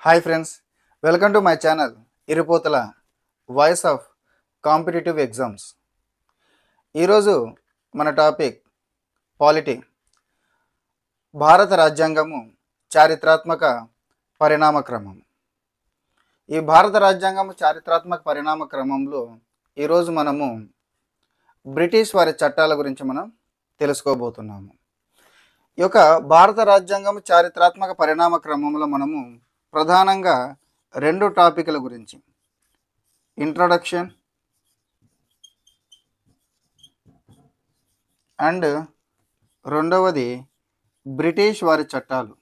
Hi friends, welcome to my channel ఇరుపోతల voice of competitive exams. ఈరోజు మన topic polity. భారత రాజ్యాంగము చారిత్రాత్మక పరిణామ క్రమం. ఈ భారత రాజ్యాంగము చారిత్రాత్మక పరిణామ క్రమంలో ఈరోజు మనము బ్రిటిష్ వారి చట్టాల గురించి మనం తెలుసుకోబోతున్నాము. ఈ యొక్క భారత రాజ్యాంగము చారిత్రాత్మక పరిణామ క్రమంలో మనము ప్రధానంగా రెండు టాపిక్ల గురించి, ఇంట్రొడక్షన్ అండ్ రెండవది బ్రిటిష్ వారి చట్టాలు.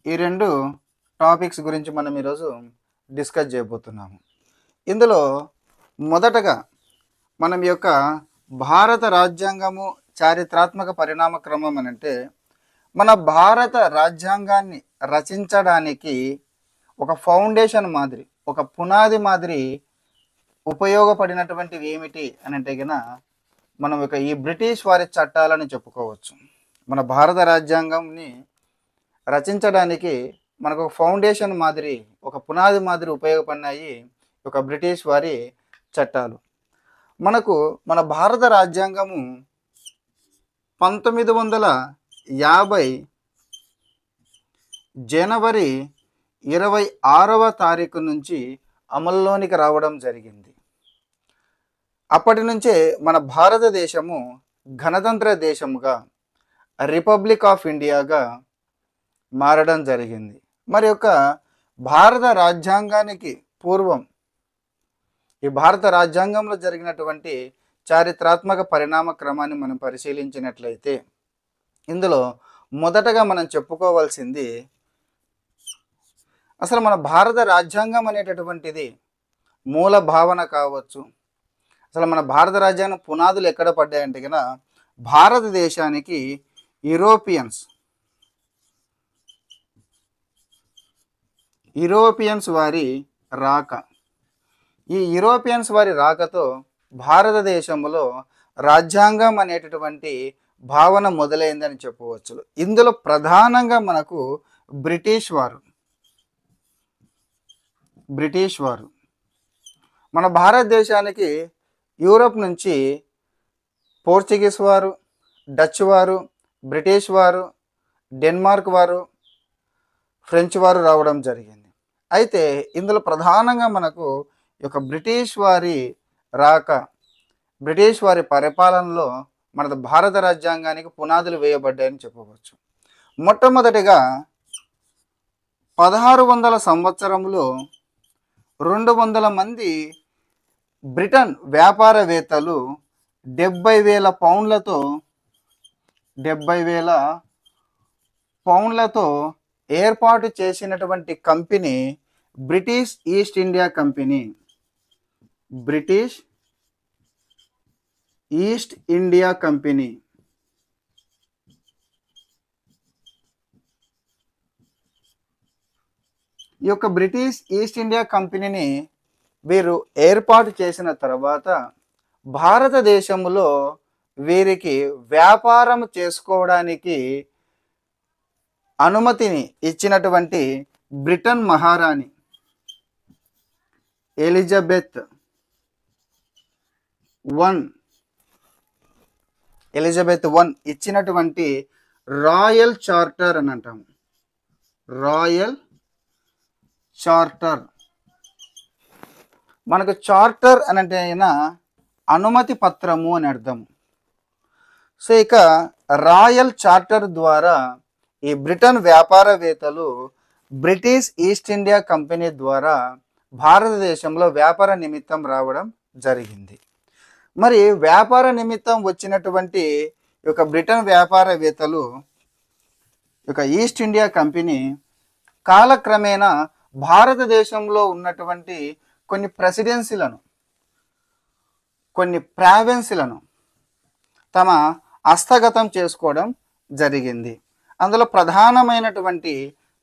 ఈ రెండు టాపిక్స్ గురించి మనం ఈరోజు డిస్కస్ చేయబోతున్నాము. ఇందులో మొదటగా మనం ఈ యొక్క భారత రాజ్యాంగము చారిత్రాత్మక పరిణామ క్రమం అని అంటే, మన భారత రాజ్యాంగాన్ని రచించడానికి ఒక ఫౌండేషన్ మాదిరి, ఒక పునాది మాదిరి ఉపయోగపడినటువంటివి ఏమిటి అని అంటే కనుక మనం ఈ బ్రిటిష్ వారి చట్టాలని చెప్పుకోవచ్చు. మన భారత రాజ్యాంగంని రచించడానికి మనకు ఒక ఫౌండేషన్ మాదిరి, ఒక పునాది మాదిరి ఉపయోగపడినాయి ఒక బ్రిటిష్ వారి చట్టాలు. మనకు మన భారత రాజ్యాంగము 1950 జనవరి 26వ తారీఖు నుంచి అమల్లోనికి రావడం జరిగింది. అప్పటి నుంచే మన భారతదేశము గణతంత్ర దేశముగా, రిపబ్లిక్ ఆఫ్ ఇండియాగా మారడం జరిగింది. మరి యొక్క భారత రాజ్యాంగానికి పూర్వం ఈ భారత రాజ్యాంగంలో జరిగినటువంటి చారిత్రాత్మక పరిణామ క్రమాన్ని మనం పరిశీలించినట్లయితే, ఇందులో మొదటగా మనం చెప్పుకోవాల్సింది, అసలు మన భారత రాజ్యాంగం అనేటటువంటిది మూల భావన కావచ్చు, అసలు మన భారత రాజ్యాంగం పునాదులు ఎక్కడ పడ్డాయంటే కనుక భారతదేశానికి యూరోపియన్స్ వారి రాక. ఈ యూరోపియన్స్ వారి రాకతో భారతదేశంలో రాజ్యాంగం అనేటటువంటి భావన మొదలైందని చెప్పవచ్చు. ఇందులో ప్రధానంగా మనకు బ్రిటిష్ వారు మన భారతదేశానికి యూరోప్ నుంచి పోర్చుగీస్ వారు, డచ్ వారు, బ్రిటిష్ వారు, డెన్మార్క్ వారు, ఫ్రెంచ్ వారు రావడం జరిగింది. అయితే ఇందులో ప్రధానంగా మనకు ఈ యొక్క బ్రిటిష్ వారి రాక, బ్రిటిష్ వారి పరిపాలనలో మన భారత రాజ్యాంగానికి పునాదులు వేయబడ్డాయని చెప్పవచ్చు. మొట్టమొదటిగా 1600 సంవత్సరంలో 200 మంది బ్రిటన్ వ్యాపారవేత్తలు 70,000 పౌండ్లతో ఏర్పాటు చేసినటువంటి company British east India company. British east India company ఈ యొక్క బ్రిటిష్ ఈస్ట్ ఇండియా కంపెనీని వీరు ఏర్పాటు చేసిన తర్వాత భారతదేశంలో వీరికి వ్యాపారం చేసుకోవడానికి అనుమతిని ఇచ్చినటువంటి బ్రిటన్ మహారాణి ఎలిజబెత్ I ఇచ్చినటువంటి రాయల్ చార్టర్ అని అంటాము. రాయల్ చార్టర్, మనకు చార్టర్ అని అంటే అనుమతి పత్రము అని అర్థం. సో ఇక రాయల్ చార్టర్ ద్వారా ఈ బ్రిటన్ వ్యాపారవేత్తలు బ్రిటిష్ ఈస్ట్ ఇండియా కంపెనీ ద్వారా భారతదేశంలో వ్యాపార నిమిత్తం రావడం జరిగింది. మరి వ్యాపార నిమిత్తం వచ్చినటువంటి ఈ యొక్క బ్రిటన్ వ్యాపారవేత్తలు ఈ యొక్క ఈస్ట్ ఇండియా కంపెనీ కాలక్రమేణా భారతదేశంలో ఉన్నటువంటి కొన్ని ప్రెసిడెన్సీలను, కొన్ని ప్రావిన్స్లను తమ హస్తగతం చేసుకోవడం జరిగింది. అందులో ప్రధానమైనటువంటి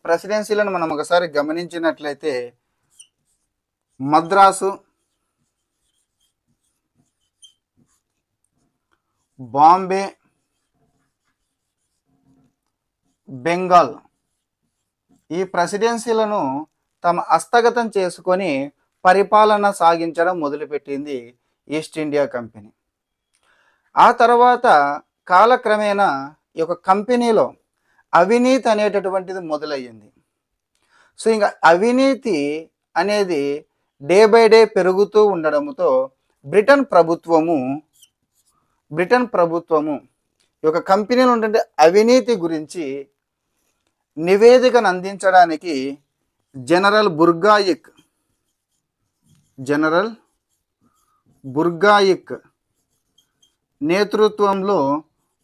ప్రెసిడెన్సీలను మనం ఒకసారి గమనించినట్లయితే మద్రాసు, బాంబే, బెంగాల్ ఈ ప్రెసిడెన్సీలను తమ హస్తగతం చేసుకొని పరిపాలన సాగించడం మొదలుపెట్టింది ఈస్ట్ ఇండియా కంపెనీ. ఆ తర్వాత కాలక్రమేణా ఈ యొక్క కంపెనీలో అవినీతి అనేటటువంటిది మొదలయ్యింది. సో ఇంకా అవినీతి అనేది డే బై డే పెరుగుతూ ఉండడంతో బ్రిటన్ ప్రభుత్వము ఈ యొక్క కంపెనీలో ఉండే అవినీతి గురించి నివేదికను అందించడానికి జనరల్ బుర్గాయిక్ నేతృత్వంలో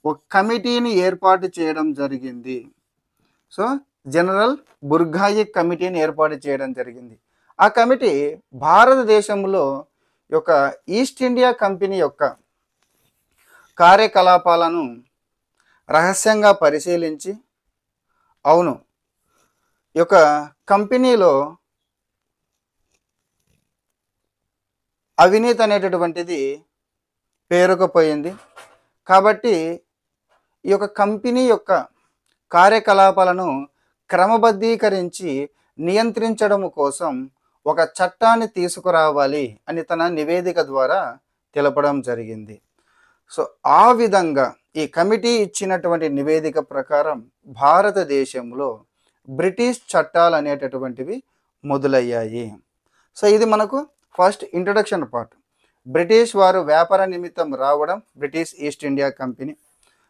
ఒక కమిటీని ఏర్పాటు చేయడం జరిగింది. సో జనరల్ బుర్గాయిక్ కమిటీని ఏర్పాటు చేయడం జరిగింది. ఆ కమిటీ భారతదేశంలో యొక్క ఈస్ట్ ఇండియా కంపెనీ యొక్క కార్యకలాపాలను రహస్యంగా పరిశీలించి, అవును ఈ యొక్క కంపెనీలో అవినీతి అనేటటువంటిది పేరుకుపోయింది కాబట్టి ఈ యొక్క కంపెనీ యొక్క కార్యకలాపాలను క్రమబద్ధీకరించి నియంత్రించడం కోసం ఒక చట్టాన్ని తీసుకురావాలి అని తన నివేదిక ద్వారా తెలపడం జరిగింది. సో ఆ విధంగా ఈ కమిటీ ఇచ్చినటువంటి నివేదిక ప్రకారం భారతదేశంలో బ్రిటిష్ చట్టాలు అనేటటువంటివి మొదలయ్యాయి. సో ఇది మనకు ఫస్ట్ ఇంట్రడక్షన్ పార్ట్. బ్రిటిష్ వారు వ్యాపార నిమిత్తం రావడం, బ్రిటిష్ ఈస్ట్ ఇండియా కంపెనీ.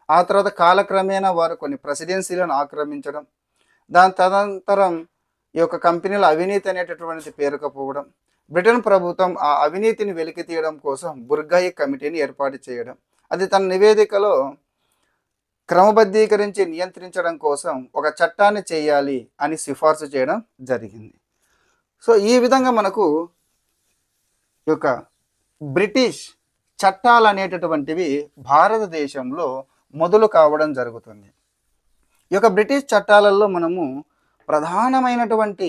ఆ తర్వాత కాలక్రమేణా వారు కొన్ని ప్రెసిడెన్సీలను ఆక్రమించడం, దాని తదనంతరం ఈ యొక్క కంపెనీలో అవినీతి అనేటటువంటిది పేరుకపోవడం, బ్రిటన్ ప్రభుత్వం ఆ అవినీతిని వెలికి తీయడం కోసం బుర్గాయిక్ కమిటీని ఏర్పాటు చేయడం, అది తన నివేదికలో క్రమబద్ధీకరించి నియంత్రించడం కోసం ఒక చట్టాన్ని చేయాలి అని సిఫార్సు చేయడం జరిగింది. సో ఈ విధంగా మనకు ఈ యొక్క బ్రిటిష్ చట్టాలు అనేటటువంటివి భారతదేశంలో మొదలు కావడం జరుగుతుంది. ఈ యొక్క బ్రిటిష్ చట్టాలలో మనము ప్రధానమైనటువంటి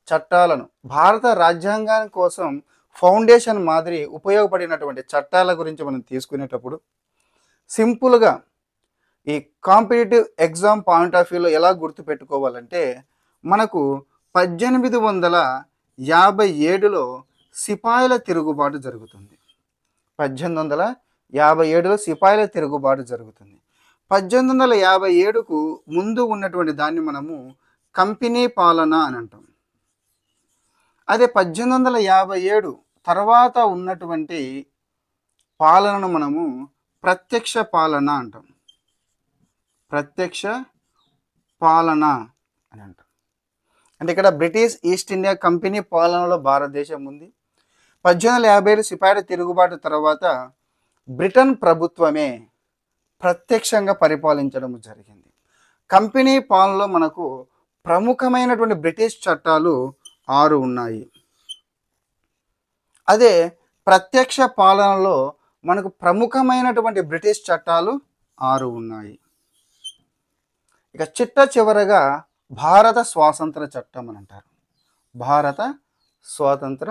చట్టాలను, భారత రాజ్యాంగం కోసం ఫౌండేషన్ మాదిరి ఉపయోగపడినటువంటి చట్టాల గురించి మనం తీసుకునేటప్పుడు సింపుల్గా ఈ కాంపిటేటివ్ ఎగ్జామ్ పాయింట్ ఆఫ్ వ్యూలో ఎలా గుర్తుపెట్టుకోవాలంటే, మనకు 1857లో సిపాయిల తిరుగుబాటు జరుగుతుంది. 1857లో సిపాయిల తిరుగుబాటు జరుగుతుంది. 1857కు ముందు ఉన్నటువంటి దాన్ని మనము కంపెనీ పాలన అని అంటాం. అదే 1857 తర్వాత ఉన్నటువంటి పాలనను మనము ప్రత్యక్ష పాలన అంటాం. ప్రత్యక్ష పాలన అని అంటాం. అంటే ఇక్కడ బ్రిటిష్ ఈస్ట్ ఇండియా కంపెనీ పాలనలో భారతదేశం ఉంది. 1857 సిపాయిల తిరుగుబాటు తర్వాత బ్రిటన్ ప్రభుత్వమే ప్రత్యక్షంగా పరిపాలించడం జరిగింది. కంపెనీ పాలనలో మనకు ప్రముఖమైనటువంటి బ్రిటిష్ చట్టాలు 6 ఉన్నాయి. అదే ప్రత్యక్ష పాలనలో మనకు ప్రముఖమైనటువంటి బ్రిటిష్ చట్టాలు 6 ఉన్నాయి. ఇక చివరగా భారత స్వాతంత్ర చట్టం అని అంటారు. భారత స్వాతంత్ర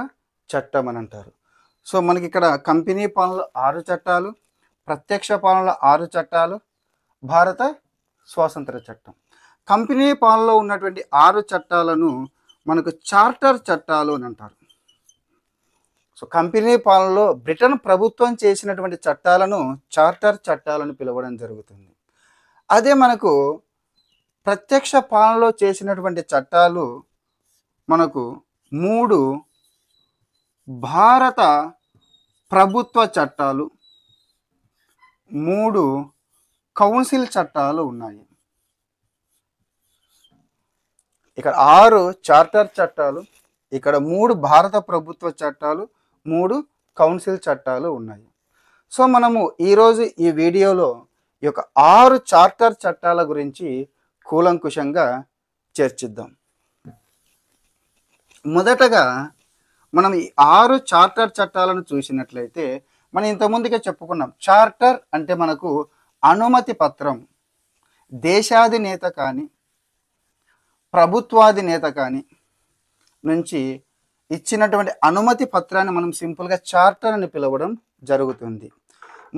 చట్టం అని అంటారు. సో మనకి ఇక్కడ కంపెనీ పాలనలో 6 చట్టాలు, ప్రత్యక్ష పాలనలో 6 చట్టాలు, భారత స్వాతంత్ర చట్టం. కంపెనీ పాలనలో ఉన్నటువంటి 6 చట్టాలను మనకు చార్టర్ చట్టాలు అని అంటారు. సో కంపెనీ పాలనలో బ్రిటన్ ప్రభుత్వం చేసినటువంటి చట్టాలను చార్టర్ చట్టాలను పిలవడం జరుగుతుంది. అదే మనకు ప్రత్యక్ష పాలనలో చేసినటువంటి చట్టాలు మనకు 3 భారత ప్రభుత్వ చట్టాలు, 3 కౌన్సిల్ చట్టాలు ఉన్నాయి. ఇక్కడ 6 చార్టర్ చట్టాలు, ఇక్కడ 3 భారత ప్రభుత్వ చట్టాలు, 3 కౌన్సిల్ చట్టాలు ఉన్నాయి. సో మనము ఈరోజు ఈ వీడియోలో ఈ యొక్క 6 చార్టర్ చట్టాల గురించి కూలంకుషంగా చర్చిద్దాం. మొదటగా మనం ఈ 6 చార్టర్ చట్టాలను చూసినట్లయితే, మనం ఇంతకుముందుకే చెప్పుకున్నాం, చార్టర్ అంటే మనకు అనుమతి పత్రం. దేశాధినేత కానీ ప్రభుత్వాధినేత కానీ నుంచి ఇచ్చినటువంటి అనుమతి పత్రాన్ని మనం సింపుల్గా చార్టర్ అని పిలవడం జరుగుతుంది.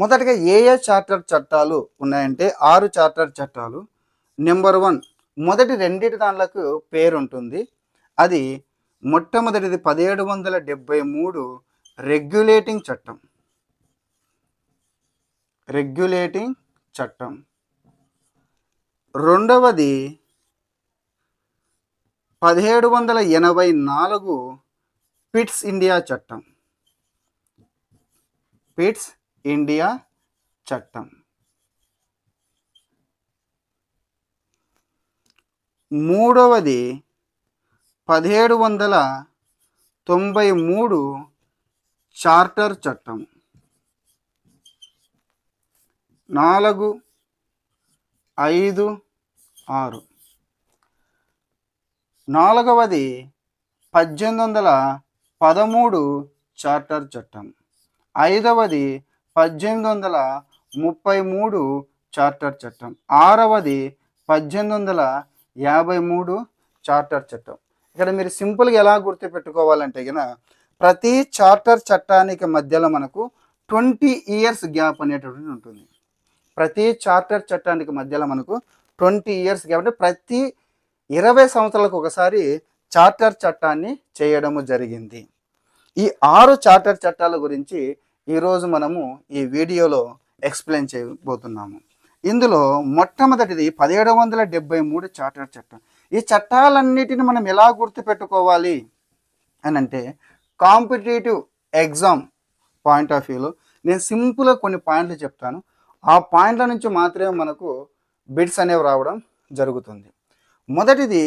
మొదటగా ఏ చార్టర్ చట్టాలు ఉన్నాయంటే 6 చార్టర్ చట్టాలు. నెంబర్ 1 మొదటి రెండిటి దాంట్లకు పేరు ఉంటుంది. అది మొట్టమొదటిది 1773 రెగ్యులేటింగ్ చట్టం. రెగ్యులేటింగ్ చట్టం. రెండవది 1784 పిట్స్ ఇండియా చట్టం. పిట్స్ ఇండియా చట్టం. మూడవది 1793 చార్టర్ చట్టం. 4, 5, 6. నాలుగవది 1813 చార్టర్ చట్టం. ఐదవది 1833 చార్టర్ చట్టం. ఆరవది 1853 చార్టర్ చట్టం. ఇక్కడ మీరు సింపుల్గా ఎలా గుర్తుపెట్టుకోవాలంటే కనుక ప్రతి చార్టర్ చట్టానికి మధ్యలో మనకు 20 ఇయర్స్ గ్యాప్ అనేటువంటిది ఉంటుంది. ప్రతి చార్టర్ చట్టానికి మధ్యలో మనకు 20 ఇయర్స్ గ్యాప్, అంటే ప్రతి 20 సంవత్సరాలకు ఒకసారి చార్టర్ చట్టాన్ని చేయడము జరిగింది. ఈ 6 చార్టర్ చట్టాల గురించి ఈరోజు మనము ఈ వీడియోలో ఎక్స్ప్లెయిన్ చేయబోతున్నాము. ఇందులో మొట్టమొదటిది 1773 చార్టర్ చట్టం. ఈ చట్టాలన్నిటిని మనం ఎలా గుర్తుపెట్టుకోవాలి అని అంటే కాంపిటేటివ్ ఎగ్జామ్ పాయింట్ ఆఫ్ వ్యూలో నేను సింపుల్గా కొన్ని పాయింట్లు చెప్తాను. ఆ పాయింట్ల నుంచి మాత్రమే మనకు బిట్స్ అనేవి రావడం జరుగుతుంది. మొదటిది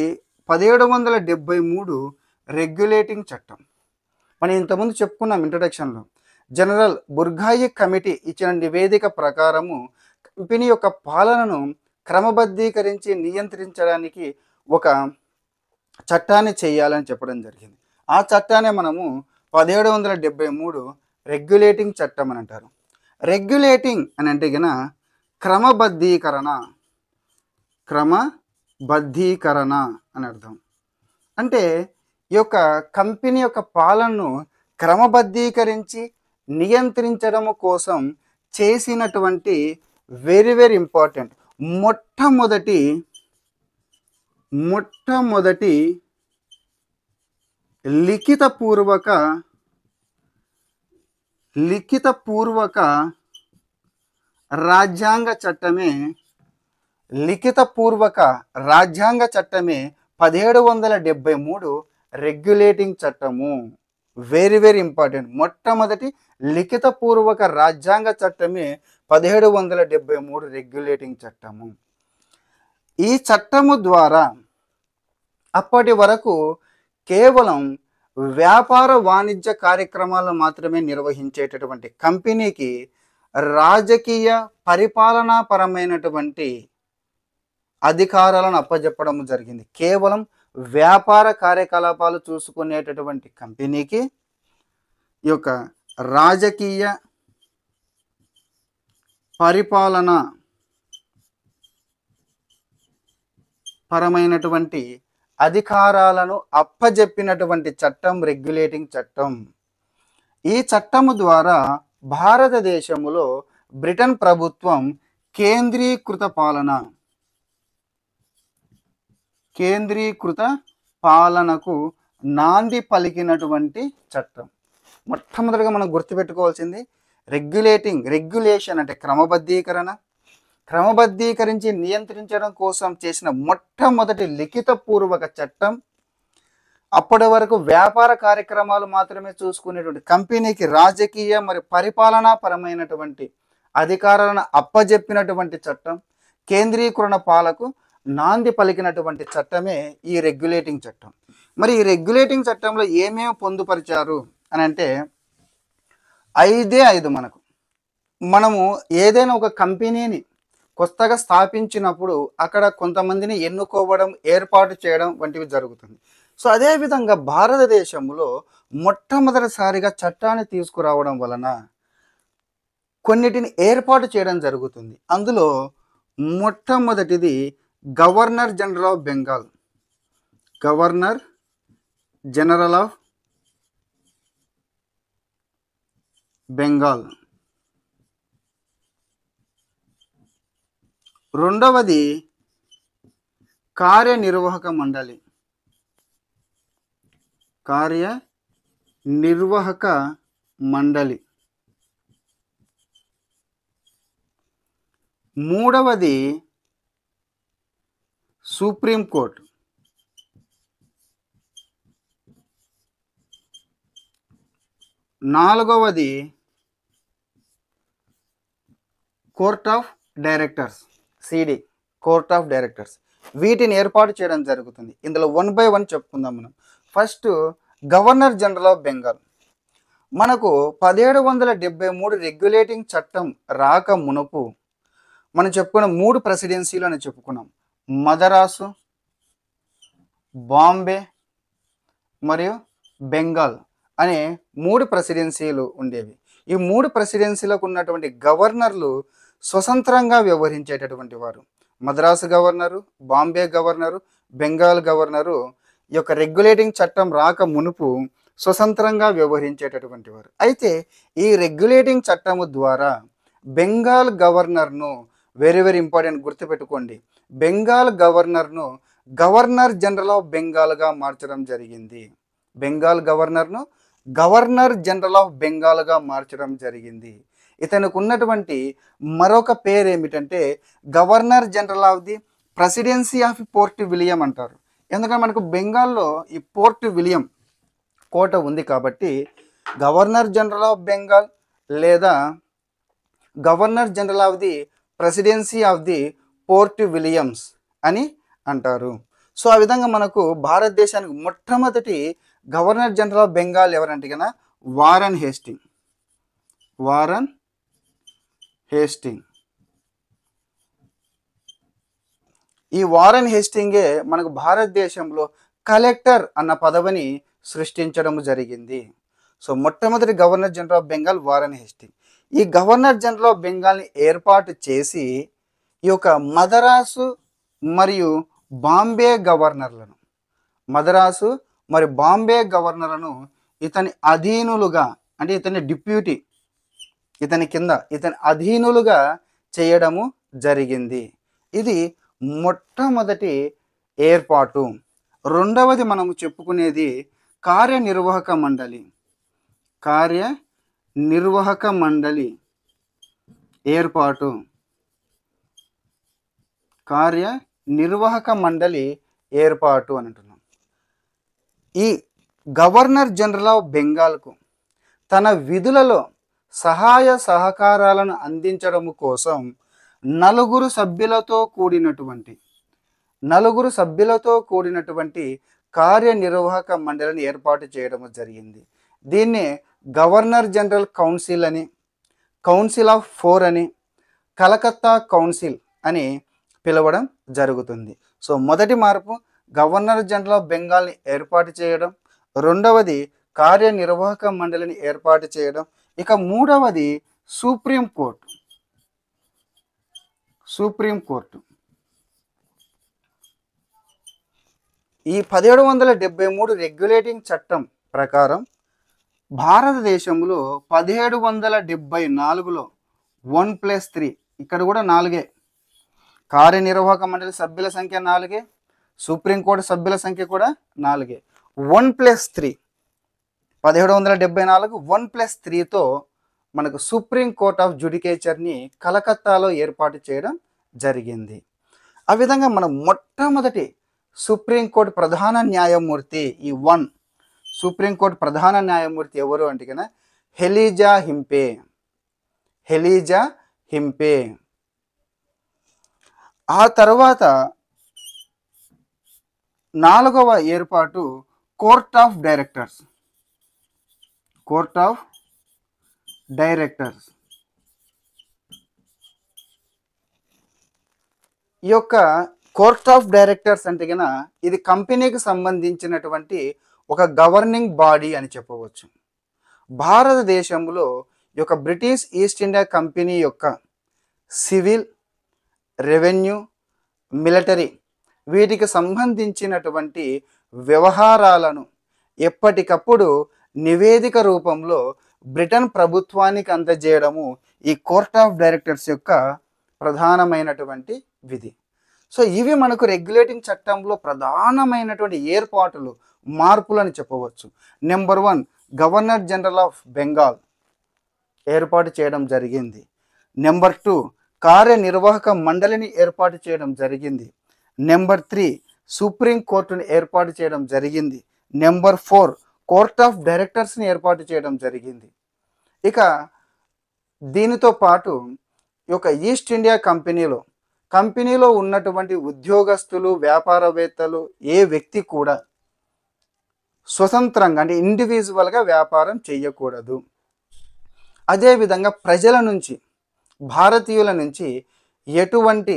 1773 రెగ్యులేటింగ్ చట్టం. మనం ఇంతకుముందు చెప్పుకున్నాం ఇంట్రడక్షన్లో. జనరల్ బుర్గాయి కమిటీ ఇచ్చిన నివేదిక ప్రకారము కంపెనీ యొక్క పాలనను క్రమబద్ధీకరించి నియంత్రించడానికి ఒక చట్టాన్ని చేయాలని చెప్పడం జరిగింది. ఆ చట్టాన్ని మనము 1773 రెగ్యులేటింగ్ చట్టం అని అంటారు. రెగ్యులేటింగ్ అని అంటే గన క్రమబద్ధీకరణ అని అర్థం. అంటే ఈ యొక్క కంపెనీ యొక్క పాలనను క్రమబద్ధీకరించి నియంత్రించడం కోసం చేసినటువంటి వెరీ వెరీ ఇంపార్టెంట్ మొట్టమొదటి లిఖితపూర్వక రాజ్యాంగ చట్టమే 1773 రెగ్యులేటింగ్ చట్టము. Very very important. మొట్టమొదటి లిఖితపూర్వక రాజ్యాంగ చట్టమే 1773 రెగ్యులేటింగ్ చట్టము. ఈ చట్టము ద్వారా అప్పటి వరకు కేవలం వ్యాపార వాణిజ్య కార్యక్రమాలను మాత్రమే నిర్వహించేటటువంటి కంపెనీకి రాజకీయ పరిపాలనాపరమైనటువంటి అధికారాలను అప్పజెప్పడం జరిగింది. కేవలం వ్యాపార కార్యకలాపాలు చూసుకునేటటువంటి కంపెనీకి ఈ యొక్క రాజకీయ పరిపాలన పరమైనటువంటి అధికారాలను అప్పజెప్పినటువంటి చట్టం రెగ్యులేటింగ్ చట్టం. ఈ చట్టము ద్వారా భారతదేశంలో బ్రిటన్ ప్రభుత్వం కేంద్రీకృత పాలనకు నాంది పలికినటువంటి చట్టం. మొట్టమొదటిగా మనం గుర్తుపెట్టుకోవాల్సింది రెగ్యులేషన్ అంటే క్రమబద్ధీకరించి నియంత్రించడం కోసం చేసిన మొట్టమొదటి లిఖితపూర్వక చట్టం. అప్పటి వరకు వ్యాపార కార్యక్రమాలు మాత్రమే చూసుకునేటువంటి కంపెనీకి రాజకీయ మరియు పరిపాలనా పరమైనటువంటి అధికారాలను అప్పజెప్పినటువంటి చట్టం, కేంద్రీకరణ పాలకు నాంది పలికినటువంటి చట్టమే ఈ రెగ్యులేటింగ్ చట్టం. మరి ఈ రెగ్యులేటింగ్ చట్టంలో ఏమేమి పొందుపరిచారు అని అంటే 5 మనము ఏదైనా ఒక కంపెనీని కొత్తగా స్థాపించినప్పుడు అక్కడ కొంతమందిని ఎన్నుకోవడం, ఏర్పాటు చేయడం వంటివి జరుగుతుంది. సో అదేవిధంగా భారతదేశంలో మొట్టమొదటిసారిగా చట్టాన్ని తీసుకురావడం వలన కొన్నిటిని ఏర్పాటు చేయడం జరుగుతుంది. అందులో మొట్టమొదటిది గవర్నర్ జనరల్ ఆఫ్ బెంగాల్. రెండవది కార్యనిర్వాహక మండలి, కార్యనిర్వాహక మండలి. మూడవది సుప్రీంకోర్టు. నాలుగవది court of directors, CD, court of directors. వీటిని ఏర్పాటు చేయడం జరుగుతుంది. ఇందులో 1 by 1 చెప్పుకుందాం మనం. First governor general of Bengal. మనకు 1773 రెగ్యులేటింగ్ చట్టం రాక మునుపు మనం చెప్పుకున్న 3 ప్రెసిడెన్సీలు అని చెప్పుకున్నాం. మదరాసు, బాంబే మరియు బెంగాల్ అనే 3 ప్రెసిడెన్సీలు ఉండేవి. ఈ 3 ప్రెసిడెన్సీలకు ఉన్నటువంటి గవర్నర్లు స్వతంత్రంగా వ్యవహరించేటటువంటి వారు. Madras governor, Bombay governor, Bengal governor ఈ యొక్క రెగ్యులేటింగ్ చట్టం రాక మునుపు స్వతంత్రంగా వ్యవహరించేటటువంటి వారు. అయితే ఈ రెగ్యులేటింగ్ చట్టము ద్వారా బెంగాల్ గవర్నర్ను, వెరీ వెరీ ఇంపార్టెంట్ గుర్తుపెట్టుకోండి, బెంగాల్ గవర్నర్ను గవర్నర్ జనరల్ ఆఫ్ బెంగాల్గా మార్చడం జరిగింది. బెంగాల్ గవర్నర్ను గవర్నర్ జనరల్ ఆఫ్ బెంగాల్గా మార్చడం జరిగింది. ఇతనికి ఉన్నటువంటి మరొక పేరు ఏమిటంటే governor general of the presidency of port William అంటారు. ఎందుకంటే మనకు బెంగాల్లో ఈ పోర్ట్ విలియం కోట ఉంది కాబట్టి గవర్నర్ జనరల్ ఆఫ్ బెంగాల్ లేదా governor general of the presidency of the port Williams అని అంటారు. సో ఆ విధంగా మనకు భారతదేశానికి మొట్టమొదటి గవర్నర్ జనరల్ ఆఫ్ బెంగాల్ ఎవరంటే కన్నా వారన్ హేస్టింగ్. Warren Hasting. ఈ వారన్ హేస్టింగే మనకు భారతదేశంలో కలెక్టర్ అన్న పదవిని సృష్టించడం జరిగింది. సో మొట్టమొదటి governor general of Bengal Warren Hasting. ఈ గవర్నర్ జనరల్ ఆఫ్ బెంగాల్ని ఏర్పాటు చేసి ఈ యొక్క మదరాసు మరియు బాంబే గవర్నర్లను, మదరాసు మరియు బాంబే గవర్నర్లను ఇతని అధీనులుగా, అంటే ఇతని డిప్యూటీ, ఇతని కింద ఇతని అధీనులుగా చేయడము జరిగింది. ఇది మొట్టమొదటి ఏర్పాటు. రెండవది మనము చెప్పుకునేది కార్యనిర్వాహక మండలి. కార్యనిర్వాహక మండలి ఏర్పాటు. కార్యనిర్వాహక మండలి ఏర్పాటు అని అంటున్నాం. ఈ గవర్నర్ జనరల్ ఆఫ్ బెంగాల్కు తన విధులలో సహాయ సహకారాలను అందించడం కోసం నలుగురు సభ్యులతో కూడినటువంటి కార్యనిర్వాహక మండలిని ఏర్పాటు చేయడం జరిగింది. దీన్ని గవర్నర్ జనరల్ కౌన్సిల్ అని, కౌన్సిల్ ఆఫ్ 4 అని, కలకత్తా కౌన్సిల్ అని పిలవడం జరుగుతుంది. సో మొదటి మార్పు గవర్నర్ జనరల్ ఆఫ్ బెంగాల్ని ఏర్పాటు చేయడం, రెండవది కార్యనిర్వాహక మండలిని ఏర్పాటు చేయడం, ఇక మూడవది సుప్రీంకోర్టు. ఈ 1773 రెగ్యులేటింగ్ చట్టం ప్రకారం భారతదేశంలో 1774లో 1+3, ఇక్కడ కూడా 4, కార్యనిర్వాహక మండలి సభ్యుల సంఖ్య 4, సుప్రీంకోర్టు సభ్యుల సంఖ్య కూడా 4. 1+3, 1774 1+3తో మనకు సుప్రీం కోర్ట్ ఆఫ్ జ్యుడికేచర్ని కలకత్తాలో ఏర్పాటు చేయడం జరిగింది. ఆ విధంగా మనం మొట్టమొదటి సుప్రీంకోర్టు ప్రధాన న్యాయమూర్తి ఈ సుప్రీంకోర్టు ప్రధాన న్యాయమూర్తి ఎవరు అంటే కన్నా ఎలీజా హింపే. ఆ తర్వాత 4వ ఏర్పాటు కోర్ట్ ఆఫ్ డైరెక్టర్స్. ఈ యొక్క కోర్ట్ ఆఫ్ డైరెక్టర్స్ అంటే కన్నా ఇది కంపెనీకి సంబంధించినటువంటి ఒక గవర్నింగ్ బాడీ అని చెప్పవచ్చు. భారతదేశంలో ఈ యొక్క బ్రిటిష్ ఈస్ట్ ఇండియా కంపెనీ యొక్క సివిల్, రెవెన్యూ, మిలిటరీ వీటికి సంబంధించినటువంటి వ్యవహారాలను ఎప్పటికప్పుడు నివేదిక రూపంలో బ్రిటన్ ప్రభుత్వానికి అందజేయడము ఈ కోర్ట్ ఆఫ్ డైరెక్టర్స్ యొక్క ప్రధానమైనటువంటి విధి. సో ఇవి మనకు రెగ్యులేటింగ్ చట్టంలో ప్రధానమైనటువంటి ఏర్పాట్లు, మార్పులు అని చెప్పవచ్చు. Number 1, governor general of Bengal ఏర్పాటు చేయడం జరిగింది. నెంబర్ 2, కార్యనిర్వాహక మండలిని ఏర్పాటు చేయడం జరిగింది. నెంబర్ 3, సుప్రీం కోర్టుని ఏర్పాటు చేయడం జరిగింది. నెంబర్ 4, కోర్ట్ ఆఫ్ డైరెక్టర్స్ని ఏర్పాటు చేయడం జరిగింది. ఇక దీనితో పాటు ఈ యొక్క ఈస్ట్ ఇండియా కంపెనీలో ఉన్నటువంటి ఉద్యోగస్తులు, వ్యాపారవేత్తలు, ఏ వ్యక్తి కూడా స్వతంత్రంగా అంటే ఇండివిజువల్గా వ్యాపారం చేయకూడదు. అదేవిధంగా ప్రజల నుంచి, భారతీయుల నుంచి ఎటువంటి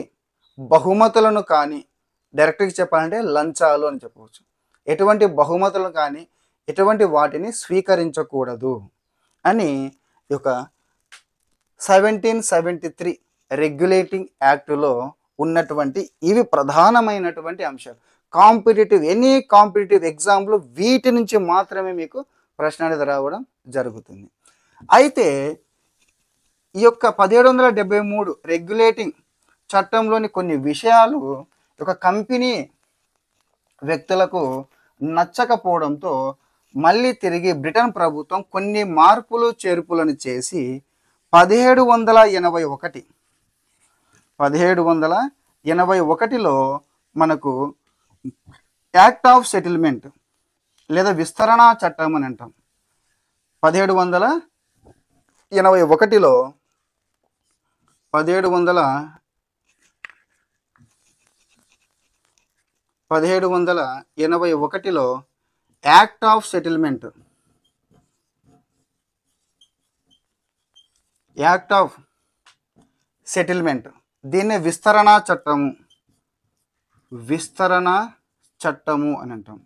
బహుమతులను కానీ, డైరెక్ట్గా చెప్పాలంటే లంచాలు అని చెప్పవచ్చు, ఎటువంటి బహుమతులు కానీ ఎటువంటి వాటిని స్వీకరించకూడదు అని ఈ యొక్క 1773 రెగ్యులేటింగ్ యాక్టులో ఉన్నటువంటి ఇవి ప్రధానమైనటువంటి అంశాలు. ఎనీ కాంపిటేటివ్ ఎగ్జామ్లో వీటి నుంచి మాత్రమే మీకు ప్రశ్న అనేది రావడం జరుగుతుంది. అయితే ఈ యొక్క 1773 రెగ్యులేటింగ్ చట్టంలోని కొన్ని విషయాలు ఒక కంపెనీ వ్యక్తులకు నచ్చకపోవడంతో మళ్ళీ తిరిగి బ్రిటన్ ప్రభుత్వం కొన్ని మార్పులు చేర్పులను చేసి 1781లో మనకు యాక్ట్ ఆఫ్ సెటిల్మెంట్ లేదా విస్తరణ చట్టం అని అంటాం. 1781లో 1781లో యాక్ట్ ఆఫ్ సెటిల్మెంట్ దీన్ని విస్తరణ చట్టము అని అంటాం.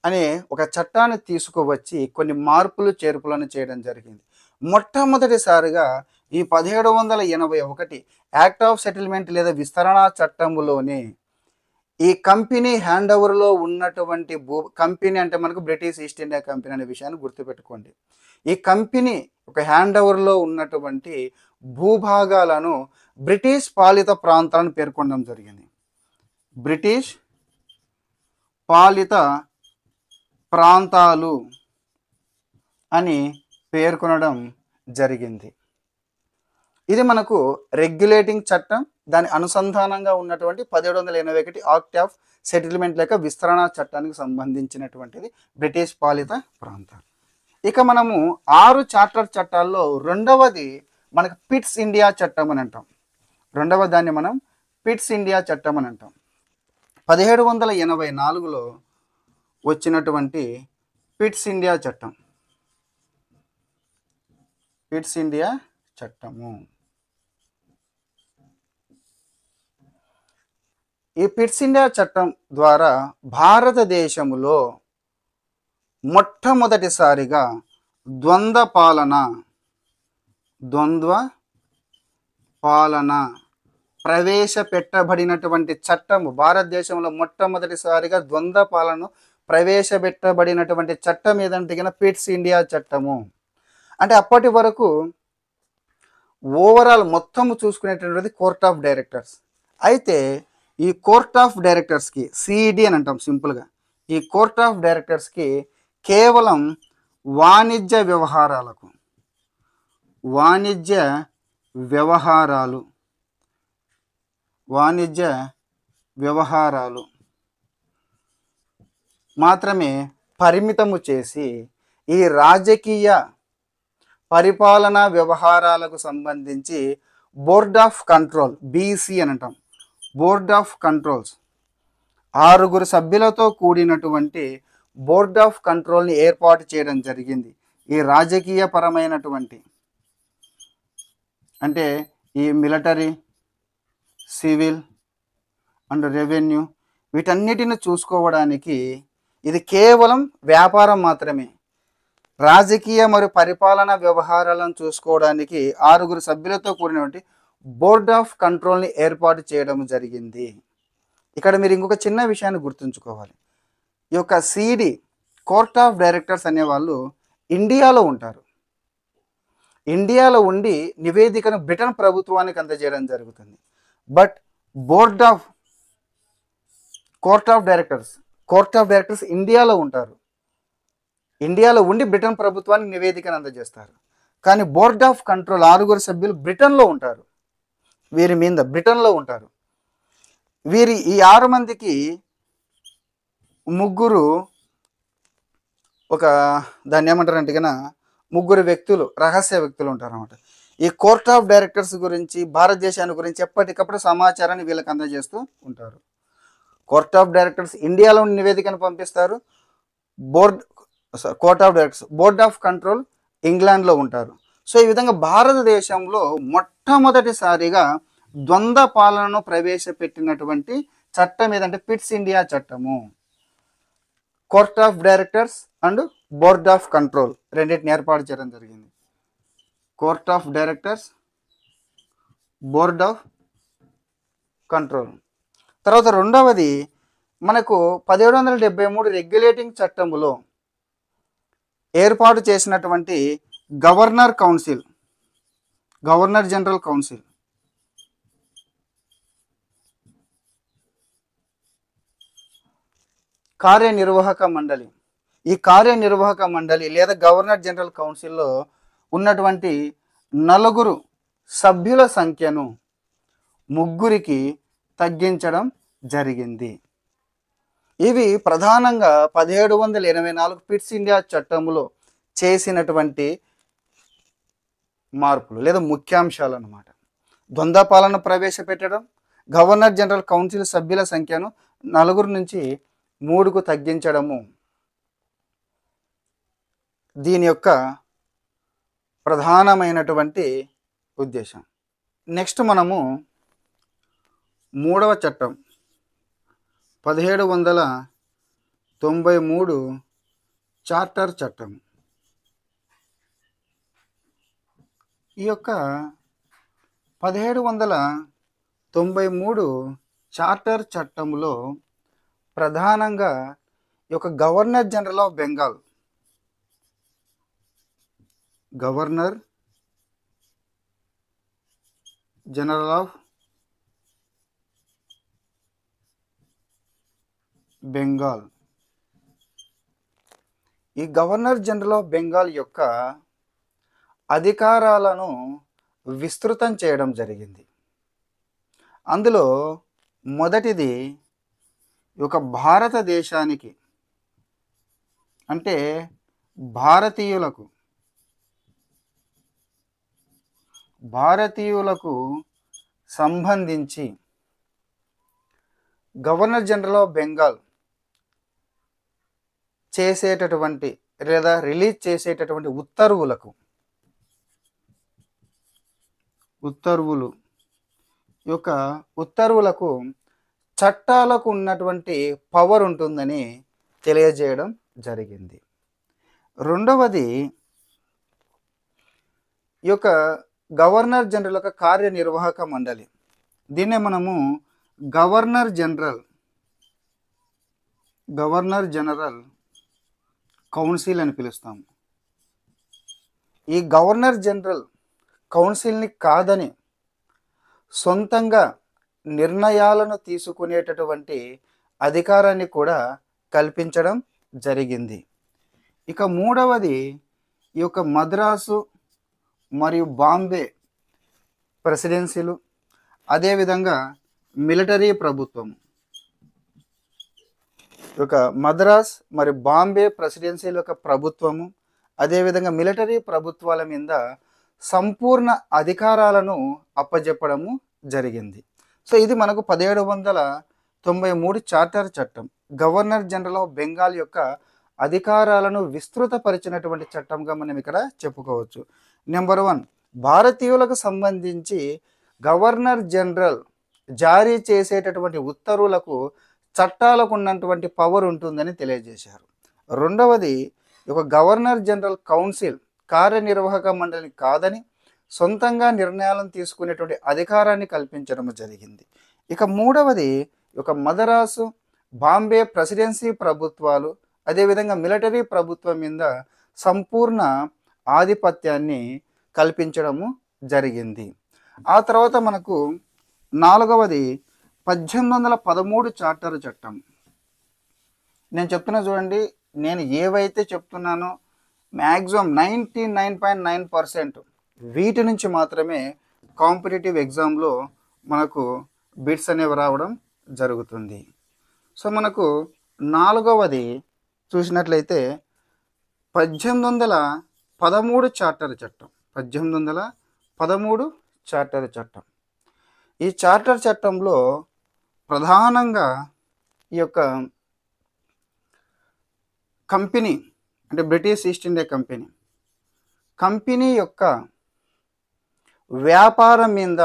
అనే ఒక చట్టాన్ని తీసుకువచ్చి కొన్ని మార్పులు చేర్పులను చేయడం జరిగింది. మొట్టమొదటిసారిగా ఈ 1781 యాక్ట్ ఆఫ్ సెటిల్మెంట్ లేదా విస్తరణ చట్టములోనే ఈ కంపెనీ హ్యాండ్ ఓవర్లో ఉన్నటువంటి కంపెనీ అంటే మనకు బ్రిటిష్ ఈస్ట్ ఇండియా కంపెనీ అనే విషయాన్ని గుర్తుపెట్టుకోండి. ఈ కంపెనీ ఒక హ్యాండ్ ఓవర్లో ఉన్నటువంటి భూభాగాలను బ్రిటిష్ పాలిత ప్రాంతాలను పేర్కొనడం జరిగింది. బ్రిటిష్ పాలిత ప్రాంతాలు అని పేర్కొనడం జరిగింది. ఇది మనకు రెగ్యులేటింగ్ చట్టం, దాని అనుసంధానంగా ఉన్నటువంటి 1781 యాక్ట్ ఆఫ్ సెటిల్మెంట్ లేక విస్తరణ చట్టానికి సంబంధించినటువంటిది బ్రిటిష్ పాలిత ప్రాంతాలు. ఇక మనము 6 చార్టర్ చట్టాల్లో రెండవది మనకు పిట్స్ ఇండియా చట్టం అని అంటాం. రెండవ దాన్ని మనం పిట్స్ ఇండియా చట్టం అని అంటాం. 1784లో వచ్చినటువంటి పిట్స్ ఇండియా చట్టము. ఈ పిట్స్ ఇండియా చట్టం ద్వారా భారతదేశంలో మొట్టమొదటిసారిగా ద్వంద్వ పాలన ప్రవేశపెట్టబడినటువంటి చట్టము. భారతదేశంలో మొట్టమొదటిసారిగా ద్వంద్వ పాలన ప్రవేశపెట్టబడినటువంటి చట్టం ఏదంటే పిట్స్ ఇండియా చట్టము. అంటే అప్పటి వరకు ఓవరాల్ మొత్తము చూసుకునేటటువంటిది కోర్ట్ ఆఫ్ డైరెక్టర్స్. అయితే ఈ కోర్ట్ ఆఫ్ డైరెక్టర్స్కి సిఈడి అని అంటాం సింపుల్గా. ఈ కోర్ట్ ఆఫ్ డైరెక్టర్స్కి కేవలం వాణిజ్య వ్యవహారాలు మాత్రమే పరిమితము చేసి ఈ రాజకీయ పరిపాలనా వ్యవహారాలకు సంబంధించి బోర్డ్ ఆఫ్ కంట్రోల్ బీసీ అని అంటాం. బోర్డ్ ఆఫ్ కంట్రోల్స్ 6 సభ్యులతో కూడినటువంటి బోర్డ్ ఆఫ్ కంట్రోల్ని ఏర్పాటు చేయడం జరిగింది. ఈ రాజకీయ పరమైనటువంటి అంటే ఈ మిలిటరీ, సివిల్ అండ్ రెవెన్యూ వీటన్నిటిని చూసుకోవడానికి ఇది కేవలం వ్యాపారం మాత్రమే. రాజకీయ మరియు పరిపాలనా వ్యవహారాలను చూసుకోవడానికి 6 సభ్యులతో కూడినటువంటి బోర్డ్ ఆఫ్ కంట్రోల్ని ఏర్పాటు చేయడం జరిగింది. ఇక్కడ మీరు ఇంకొక చిన్న విషయాన్ని గుర్తుంచుకోవాలి. ఈ యొక్క సిడి కోర్ట్ ఆఫ్ డైరెక్టర్స్ అనేవాళ్ళు ఇండియాలో ఉంటారు. ఇండియాలో ఉండి నివేదికను బ్రిటన్ ప్రభుత్వానికి అందజేయడం జరుగుతుంది. But board of court of directors ఇండియాలో ఉంటారు. ఇండియాలో ఉండి బ్రిటన్ ప్రభుత్వానికి నివేదికను అందజేస్తారు. కానీ బోర్డ్ ఆఫ్ కంట్రోల్ 6 సభ్యులు బ్రిటన్లో ఉంటారు. వీరి మీద బ్రిటన్లో ఉంటారు. ఈ 6 మందికి ముగ్గురు దాన్ని ఏమంటారంటే కన్నా ముగ్గురు వ్యక్తులు, రహస్య వ్యక్తులు ఉంటారు అన్నమాట. ఈ కోర్ట్ ఆఫ్ డైరెక్టర్స్ గురించి, భారతదేశాన్ని గురించి ఎప్పటికప్పుడు సమాచారాన్ని వీళ్ళకి అందజేస్తూ ఉంటారు. కోర్ట్ ఆఫ్ డైరెక్టర్స్ ఇండియాలో నివేదికను పంపిస్తారు. బోర్డ్ ఆఫ్ కంట్రోల్ ఇంగ్లాండ్లో ఉంటారు. సో ఈ విధంగా భారతదేశంలో మొట్టమొదటిసారిగా ద్వంద్వ పాలనను ప్రవేశపెట్టినటువంటి చట్టం ఏదంటే పిట్స్ ఇండియా చట్టము. Court of directors and board of control రెండింటిని ఏర్పాటు చేయడం జరిగింది. Court of directors, board of control. తర్వాత రెండవది మనకు 1773 రెగ్యులేటింగ్ చట్టములో ఏర్పాటు చేసినటువంటి గవర్నర్ జనరల్ కౌన్సిల్. కార్యనిర్వాహక మండలి. ఈ కార్యనిర్వాహక మండలి లేదా గవర్నర్ జనరల్ కౌన్సిల్లో ఉన్నటువంటి 4 సభ్యుల సంఖ్యను 3కి తగ్గించడం జరిగింది. ఇవి ప్రధానంగా 1784 పిట్స్ ఇండియా చట్టంలో చేసినటువంటి మార్పులు లేదా ముఖ్యాంశాలు అన్నమాట. ద్వంద్వ పాలన ప్రవేశపెట్టడం, గవర్నర్ జనరల్ కౌన్సిల్ సభ్యుల సంఖ్యను 4 నుంచి 3కు తగ్గించడము దీని యొక్క ప్రధానమైనటువంటి ఉద్దేశం. నెక్స్ట్ మనము 3వ చట్టం 1793 చార్టర్ చట్టం. ఈ యొక్క 1793 చార్టర్ చట్టంలో ప్రధానంగా ఈ యొక్క గవర్నర్ జనరల్ ఆఫ్ బెంగాల్, ఈ గవర్నర్ జనరల్ ఆఫ్ బెంగాల్ యొక్క అధికారాలను విస్తృతం చేయడం జరిగింది. అందులో మొదటిది ఒక భారతదేశానికి అంటే భారతీయులకు సంబంధించి గవర్నర్ జనరల్ ఆఫ్ బెంగాల్ చేసేటటువంటి లేదా రిలీజ్ చేసేటటువంటి ఉత్తర్వులకు చట్టాలకు ఉన్నటువంటి పవర్ ఉంటుందని తెలియజేయడం జరిగింది. రెండవది ఈ యొక్క గవర్నర్ జనరల్ యొక్క కార్యనిర్వాహక మండలి. దీన్నే మనము గవర్నర్ జనరల్ కౌన్సిల్ అని పిలుస్తాము. ఈ గవర్నర్ జనరల్ కౌన్సిల్ని కాదని సొంతంగా నిర్ణయాలను తీసుకునేటటువంటి అధికారాన్ని కూడా కల్పించడం జరిగింది. ఇక మూడవది ఈ యొక్క మద్రాసు మరియు బాంబే ప్రెసిడెన్సీలు, అదేవిధంగా మిలిటరీ ప్రభుత్వం. ఈ యొక్క మద్రాస్ మరియు బాంబే ప్రెసిడెన్సీల యొక్క ప్రభుత్వము, అదేవిధంగా మిలిటరీ ప్రభుత్వాల మీద సంపూర్ణ అధికారాలను అప్పజెప్పడము జరిగింది. సో ఇది మనకు 1793 చార్టర్ చట్టం గవర్నర్ జనరల్ ఆఫ్ బెంగాల్ యొక్క అధికారాలను విస్తృతపరిచినటువంటి చట్టంగా మనం ఇక్కడ చెప్పుకోవచ్చు. నెంబర్ 1, భారతీయులకు సంబంధించి గవర్నర్ జనరల్ జారీ చేసేటటువంటి ఉత్తర్వులకు చట్టాలకు ఉన్నటువంటి పవర్ ఉంటుందని తెలియజేశారు. రెండవది, ఒక గవర్నర్ జనరల్ కౌన్సిల్ కార్యనిర్వాహక మండలిని కాదని సొంతంగా నిర్ణయాలను తీసుకునేటువంటి అధికారాన్ని కల్పించడం జరిగింది. ఇక మూడవది, ఒక మద్రాసు బాంబే ప్రెసిడెన్సీ ప్రభుత్వాలు అదేవిధంగా మిలిటరీ ప్రభుత్వం మీద సంపూర్ణ ఆధిపత్యాన్ని కల్పించడము జరిగింది. ఆ తర్వాత మనకు 4వది 1813 చార్టర్ చట్టం. నేను చెప్తున్నా చూడండి, నేను ఏవైతే చెప్తున్నానో మ్యాక్సిమం 99.9% వీటి నుంచి మాత్రమే కాంపిటేటివ్ ఎగ్జామ్లో మనకు బిట్స్ అనేవి రావడం జరుగుతుంది. సో మనకు 4వది చూసినట్లయితే 1813 చార్టర్ చట్టం. 1813 చార్టర్ చట్టం. ఈ చార్టర్ చట్టంలో ప్రధానంగా ఈ యొక్క కంపెనీ అంటే బ్రిటిష్ ఈస్ట్ ఇండియా కంపెనీ యొక్క వ్యాపారం మీద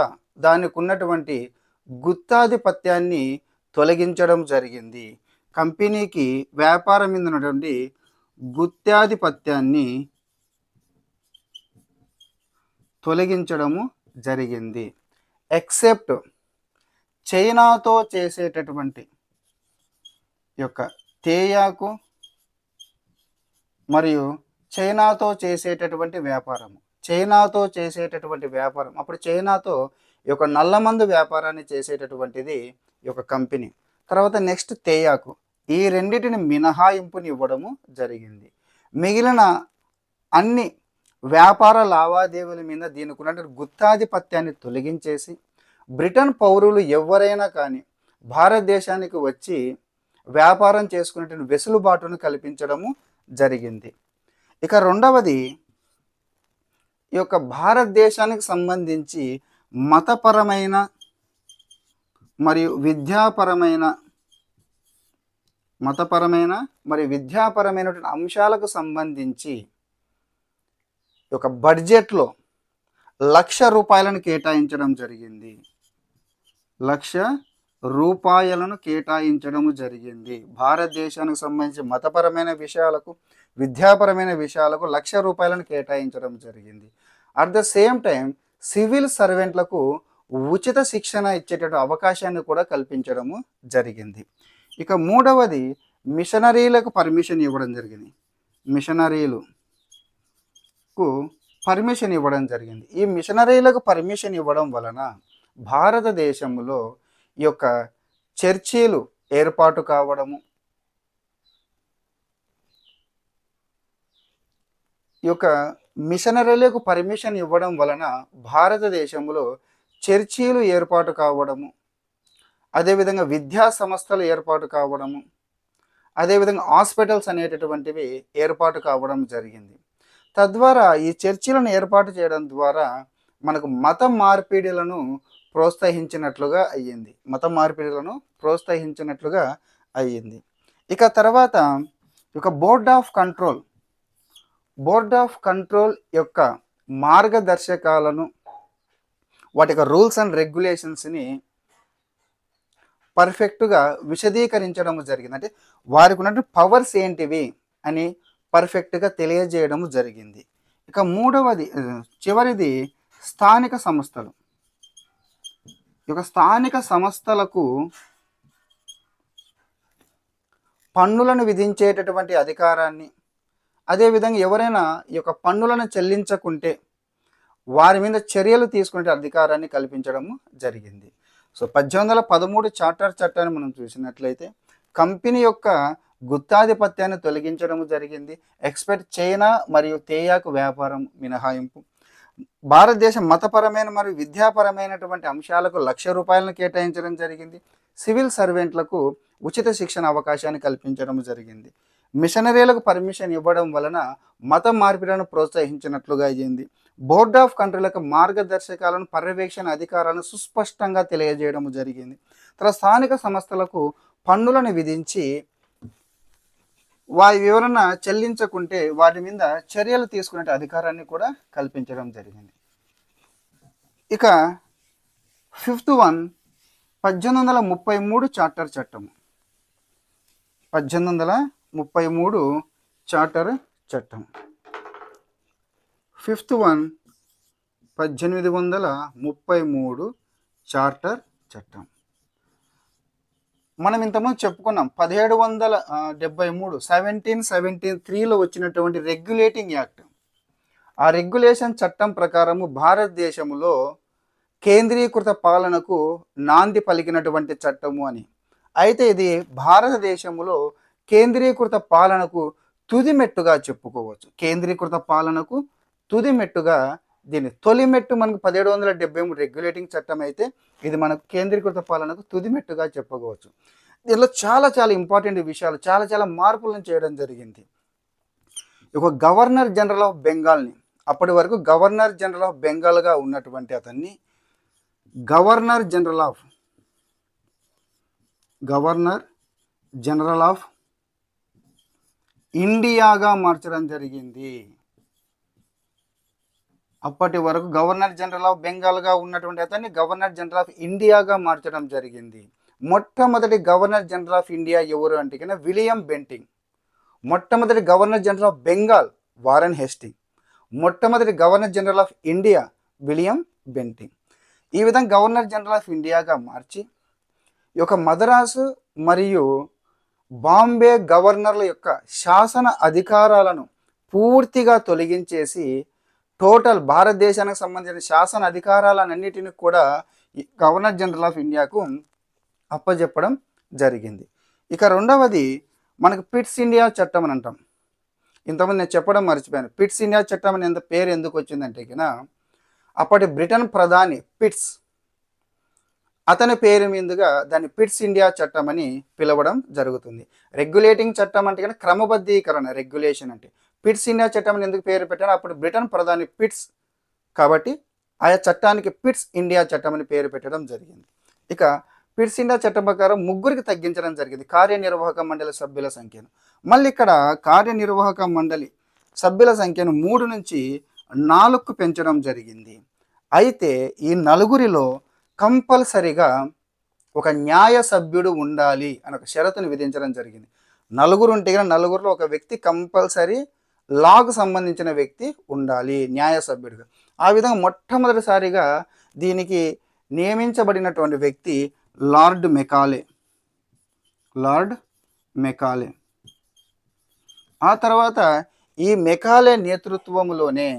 దానికి ఉన్నటువంటి గుత్తాధిపత్యాన్ని తొలగించడం జరిగింది. కంపెనీకి వ్యాపారం మీద ఉన్నటువంటి గుత్తాధిపత్యాన్ని తొలగించడము జరిగింది. ఎక్సెప్ట్ చైనాతో చేసేటటువంటి యొక్క తేయాకు మరియు చైనాతో చేసేటటువంటి వ్యాపారం అప్పుడు చైనాతో ఈ యొక్క నల్లమందు వ్యాపారాన్ని చేసేటటువంటిది ఈ యొక్క కంపెనీ. తర్వాత నెక్స్ట్ తేయాకు, ఈ రెండింటిని మినహాయింపుని ఇవ్వడము జరిగింది. మిగిలిన అన్ని వ్యాపార లావాదేవీల మీద దీనికి ఉన్నటువంటి గుత్తాధిపత్యాన్ని తొలగించేసి బ్రిటన్ పౌరులు ఎవరైనా కానీ భారతదేశానికి వచ్చి వ్యాపారం చేసుకునేటువంటి వెసులుబాటును కల్పించడము జరిగింది. ఇక 2వది ఈ యొక్క భారతదేశానికి సంబంధించి మతపరమైన మరియు విద్యాపరమైనటువంటి అంశాలకు సంబంధించి ఈ యొక్క బడ్జెట్లో ₹1,00,000 కేటాయించడం జరిగింది. ₹1,00,000 భారతదేశానికి సంబంధించి మతపరమైన విషయాలకు విద్యాపరమైన విషయాలకు ₹1,00,000 కేటాయించడం జరిగింది. At the same time civil సర్వెంట్లకు ఉచిత శిక్షణ ఇచ్చేటటువంటి అవకాశాన్ని కూడా కల్పించడము జరిగింది. ఇక 3వది మిషనరీలకు పర్మిషన్ ఇవ్వడం జరిగింది. ఈ మిషనరీలకు పర్మిషన్ ఇవ్వడం వలన భారతదేశంలో ఈ యొక్క చర్చీలు ఏర్పాటు కావడము, ఈ యొక్క మిషనరీలకు పర్మిషన్ ఇవ్వడం వలన భారతదేశంలో చర్చీలు ఏర్పాటు కావడము, అదేవిధంగా విద్యా సంస్థలు ఏర్పాటు కావడము, అదేవిధంగా హాస్పిటల్స్ అనేటటువంటివి ఏర్పాటు కావడం జరిగింది. తద్వారా ఈ చర్చిలను ఏర్పాటు చేయడం ద్వారా మనకు మత మార్పిడులను ప్రోత్సహించినట్లుగా అయ్యింది. ఇక తర్వాత ఇక బోర్డ్ ఆఫ్ కంట్రోల్ యొక్క మార్గదర్శకాలను, వాటి యొక్క రూల్స్ అండ్ రెగ్యులేషన్స్ని పర్ఫెక్ట్గా విశదీకరించడం జరిగింది. అంటే వారికి ఉన్నటువంటి పవర్స్ ఏంటివి అని పర్ఫెక్ట్గా తెలియజేయడం జరిగింది. ఇక చివరిది స్థానిక సంస్థలు. ఈ యొక్క స్థానిక సంస్థలకు పన్నులను విధించేటటువంటి అధికారాన్ని, అదేవిధంగా ఎవరైనా ఈ యొక్క పన్నులను చెల్లించకుంటే వారి మీద చర్యలు తీసుకునే అధికారాన్ని కల్పించడము జరిగింది. సో 1813 చార్టర్ చట్టాన్ని మనం చూసినట్లయితే కంపెనీ యొక్క గుత్తాధిపత్యాన్ని తొలగించడం జరిగింది. ఎక్స్పెక్ట్ చైనా మరియు తేయాకు వ్యాపారం మినహాయింపు, భారతదేశం మతపరమైన మరియు విద్యాపరమైనటువంటి అంశాలకు ₹1,00,000 కేటాయించడం జరిగింది. సివిల్ సర్వెంట్లకు ఉచిత శిక్షణ అవకాశాన్ని కల్పించడం జరిగింది. మిషనరీలకు పర్మిషన్ ఇవ్వడం వలన మత మార్పిడులను ప్రోత్సహించినట్లుగా అయ్యింది. బోర్డ్ ఆఫ్ కంట్రోల్లకు మార్గదర్శకాలను, పర్యవేక్షణ అధికారాలను సుస్పష్టంగా తెలియజేయడం జరిగింది. తర్వాత స్థానిక సంస్థలకు పన్నులను విధించి వారి వివరణ చెల్లించకుంటే వాటి మీద చర్యలు తీసుకునే అధికారాన్ని కూడా కల్పించడం జరిగింది. ఇక 5th వన్ 1833 చార్టర్ చట్టం. 1833 చార్టర్ చట్టం. 5th వన్ 1833 చార్టర్ చట్టం. మనం ఇంతకుముందు చెప్పుకున్నాం 1773 1773లో వచ్చినటువంటి రెగ్యులేటింగ్ యాక్ట్. ఆ రెగ్యులేషన్ చట్టం ప్రకారము భారతదేశంలో కేంద్రీకృత పాలనకు నాంది పలికినటువంటి చట్టము అని. అయితే ఇది భారతదేశంలో కేంద్రీకృత పాలనకు తుది మెట్టుగా చెప్పుకోవచ్చు. కేంద్రీకృత పాలనకు తుది మెట్టుగా దీన్ని తొలి మెట్టు మనకు 1773 రెగ్యులేటింగ్ చట్టం అయితే ఇది మనకు కేంద్రీకృత పాలనకు తుది మెట్టుగా చెప్పుకోవచ్చు. దీనిలో చాలా చాలా ఇంపార్టెంట్ విషయాలు చాలా చాలా మార్పులను చేయడం జరిగింది. ఒక గవర్నర్ జనరల్ ఆఫ్ బెంగాల్ని, అప్పటి వరకు గవర్నర్ జనరల్ ఆఫ్ బెంగాల్గా ఉన్నటువంటి అతన్ని గవర్నర్ జనరల్ ఆఫ్ ఇండియాగా మార్చడం జరిగింది. అప్పటి వరకు గవర్నర్ జనరల్ ఆఫ్ బెంగాల్గా ఉన్నటువంటి అతన్ని గవర్నర్ జనరల్ ఆఫ్ ఇండియాగా మార్చడం జరిగింది. మొట్టమొదటి గవర్నర్ జనరల్ ఆఫ్ ఇండియా ఎవరు అంటే కన్నా విలియం బెంటింగ్. మొట్టమొదటి governor general of Bengal Warren Hastings. మొట్టమొదటి governor general of India William Bentinck. ఈ విధంగా గవర్నర్ జనరల్ ఆఫ్ ఇండియాగా మార్చి ఈ యొక్క మద్రాసు మరియు బాంబే గవర్నర్ల యొక్క శాసన అధికారాలను పూర్తిగా తొలగించేసి టోటల్ భారతదేశానికి సంబంధించిన శాసన అధికారాలన్నిటిని కూడా గవర్నర్ జనరల్ ఆఫ్ ఇండియాకు అప్పజెప్పడం జరిగింది. ఇక రెండవది మనకు పిట్స్ ఇండియా చట్టం అని అంటాం. ఇంతకుముందు నేను చెప్పడం మర్చిపోయాను. పిట్స్ ఇండియా చట్టం అని పేరు ఎందుకు వచ్చిందంటే కన్నా అప్పటి బ్రిటన్ ప్రధాని పిట్స్ అతని పేరు మీదుగా దాన్ని పిట్స్ ఇండియా చట్టం అని పిలవడం జరుగుతుంది. రెగ్యులేటింగ్ చట్టం అంటే కన్నా క్రమబద్ధీకరణ, రెగ్యులేషన్ అంటే. పిట్స్ ఇండియా చట్టం అని ఎందుకు పేరు పెట్టారు? అప్పుడు బ్రిటన్ ప్రధాని పిట్స్ కాబట్టి ఆయా చట్టానికి పిట్స్ ఇండియా చట్టం అని పేరు పెట్టడం జరిగింది. ఇక పిట్స్ ఇండియా చట్టం ప్రకారం 3కి తగ్గించడం జరిగింది కార్యనిర్వాహక మండలి సభ్యుల సంఖ్యను. మళ్ళీ ఇక్కడ కార్యనిర్వాహక మండలి సభ్యుల సంఖ్యను 3 నుంచి 4కు పెంచడం జరిగింది. అయితే ఈ 4 కంపల్సరిగా ఒక న్యాయ సభ్యుడు ఉండాలి అని ఒక షరతును విధించడం జరిగింది. 4 ఉంటే కనుక 4లో ఒక వ్యక్తి కంపల్సరీ లాకు సంబంధించిన వ్యక్తి ఉండాలి న్యాయ సభ్యుడిగా. ఆ విధంగా మొట్టమొదటిసారిగా దీనికి నియమించబడినటువంటి వ్యక్తి లార్డ్ మెకాలే. ఆ తర్వాత ఈ మెకాలే నేతృత్వంలోనే